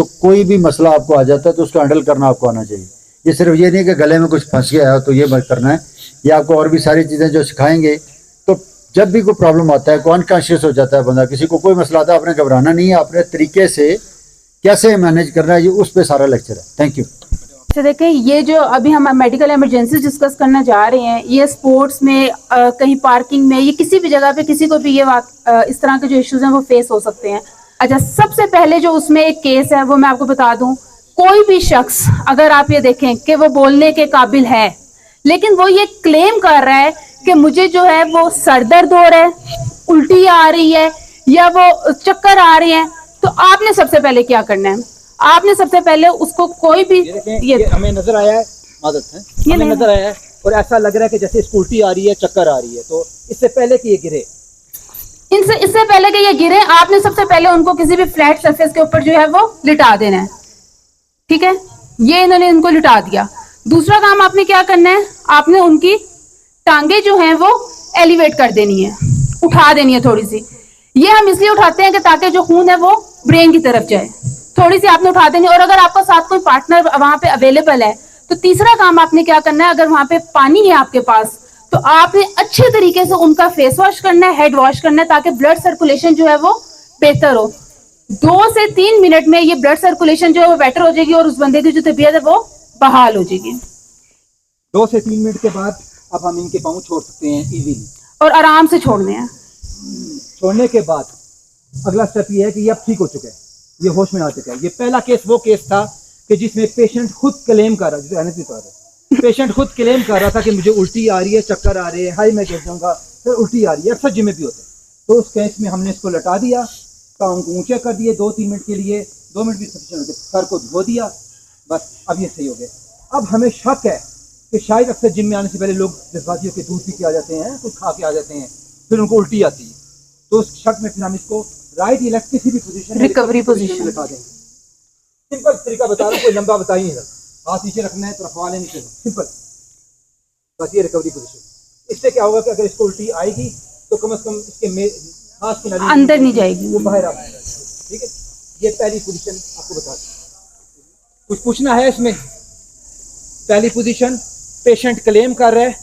तो कोई भी मसला आपको आ जाता है तो उसको हैंडल करना आपको आना चाहिए। ये सिर्फ ये नहीं कि गले में कुछ फंस गया है तो ये मत करना है, ये आपको और भी सारी चीज़ें जो सिखाएंगे। तो जब भी कोई प्रॉब्लम आता है, अनकॉन्शियस हो जाता है बंदा, किसी को कोई मसला आता है, आपने घबराना नहीं है, अपने तरीके से कैसे मैनेज करना है, ये उस पर सारा लेक्चर है। Thank you. अच्छा देखें, ये जो अभी हम मेडिकल इमरजेंसी डिस्कस करना जा रहे हैं, ये स्पोर्ट्स में कहीं पार्किंग में, ये किसी भी जगह पे किसी को भी ये इस तरह के जो इश्यूज हैं वो फेस हो सकते हैं। अच्छा, सबसे पहले जो उसमें एक केस है वो मैं आपको बता दूं, कोई भी शख्स अगर आप ये देखें कि वो बोलने के काबिल है, लेकिन वो ये क्लेम कर रहा है कि मुझे जो है वो सर दर्द हो रहा है, उल्टी आ रही है या वो चक्कर आ रहे हैं, तो आपने सबसे पहले क्या करना है? आपने सबसे पहले उसको कोई भी ये हमें नजर आया है, आदत है, हमें नजर आया है और ऐसा लग रहा है कि जैसे इसको उल्टी आ रही है, चक्कर आ रही है। तो इससे पहले कि ये गिरे, इससे पहले कि ये गिरे, आपने सबसे पहले उनको किसी भी फ्लैट सरफेस के ऊपर जो है वो लिटा देना है। ठीक है, ये इन्होंने इनको लिटा दिया। दूसरा काम आपने क्या करना है, आपने उनकी टांगे जो हैं वो एलिवेट कर देनी है, उठा देनी है थोड़ी सी। ये हम इसलिए उठाते हैं कि ताकि जो खून है वो ब्रेन की तरफ जाए, थोड़ी सी आपने उठा देनी है। और अगर आपका साथ कोई पार्टनर वहां पे अवेलेबल है तो तीसरा काम आपने क्या करना है, अगर वहां पे पानी है आपके पास तो आपने अच्छे तरीके से उनका फेस वॉश करना है, हेड वॉश करना है, ताकि ब्लड सर्कुलेशन जो है वो बेहतर हो। 2 से 3 मिनट में ये ब्लड सर्कुलेशन जो है वो बेटर हो जाएगी और उस बंदे की जो तबीयत है वो बहाल हो जाएगी। 2 से 3 मिनट के बाद अब हम इनके पाँव छोड़ सकते हैं इजीली, और आराम से छोड़ने हैं। छोड़ने के बाद अगला स्टेप ये है कि ये अब ठीक हो चुका है, ये होश में आ चुका है। ये पहला केस वो केस था कि जिसमें पेशेंट खुद क्लेम कर रहा, जिसे एनएसपी कह रहे, पेशेंट खुद क्लेम कर रहा था कि मुझे उल्टी आ रही है, चक्कर आ रहे हैं, हाई मैं गिर जाऊंगा, फिर उल्टी आ रही है, अक्सर जिम्मे भी होते हैं। तो उस केस में हमने इसको लटा दिया, पाँव को ऊंचे कर दिए 2-3 मिनट के लिए, 2 मिनट भी सफिशिएंट होते, सर को धो दिया, बस अब ये सही हो गया। अब हमें शक है कि शायद अक्सर जिम में आने से पहले लोग जज्बातियों के दूध पी के आ जाते हैं, कुछ खा के आ जाते हैं, फिर उनको उल्टी आती है। तो उस शक में फिर हम इसको राइट या लेफ्ट किसी भी पोजीशन में रिकवरी पोजीशन लगा देंगे। सिंपल तरीका बता रहा हूँ, कोई लंबा बताइए नहीं, हाथ नीचे रखना है तो रखवा लेने से सिंपल, बस ये रिकवरी पोजीशन। इससे क्या होगा कि अगर इसको उल्टी आएगी तो कम से कम इसके सांस की नली अंदर नहीं जाएगी, वो बाहर आ जाएगा। ठीक है, ये पहली पोजीशन आपको बता दें। कुछ पूछना है इसमें? पहली पोजीशन, पेशेंट क्लेम कर रहा है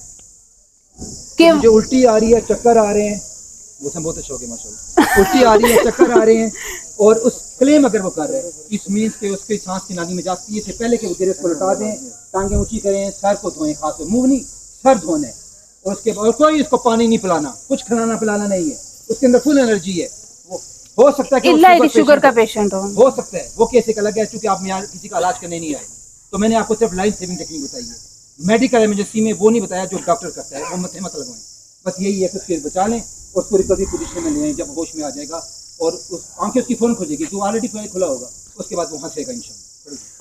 कि मुझे उल्टी आ रही है, चक्कर आ रहे हैं, मौसम बहुत अच्छा हो गया माशाल्लाह, उल्टी आ रही है, चक्कर आ रहे हैं, और उस क्लेम अगर वो कर रहे हैं, इस मीन्स के उसकी सांस की नाली में जाती है। इससे पहले कि वो गिरे उसको लटा दें, टांगे ऊंची करें, सर को धोएं, खास मुंह नहीं, सर धोने, और उसके बाद कोई इसको पानी नहीं पिलाना, कुछ खिलाना पिलाना नहीं है, उसके अंदर फुल एनर्जी है। वो हो सकता है कि शुगर का पेशेंट हो सकता है, वो केस एक अलग है, चूंकि आप यहाँ किसी का इलाज करने नहीं आए। तो मैंने आपको सिर्फ लाइफ सेविंग टेक्निक बताई है, मेडिकल इमरजेंसी में वो नहीं बताया जो डॉक्टर करता है, वो मत लगवाएं। बस यही है कि उसके बचा लें और उसको रिकवरी पोजीशन में ले आएं, जब होश में आ जाएगा और उस आंखें उसकी फ़ौरन खुलेगी, जो ऑलरेडी खुला होगा, उसके बाद वो हंसेगा इंशाल्लाह।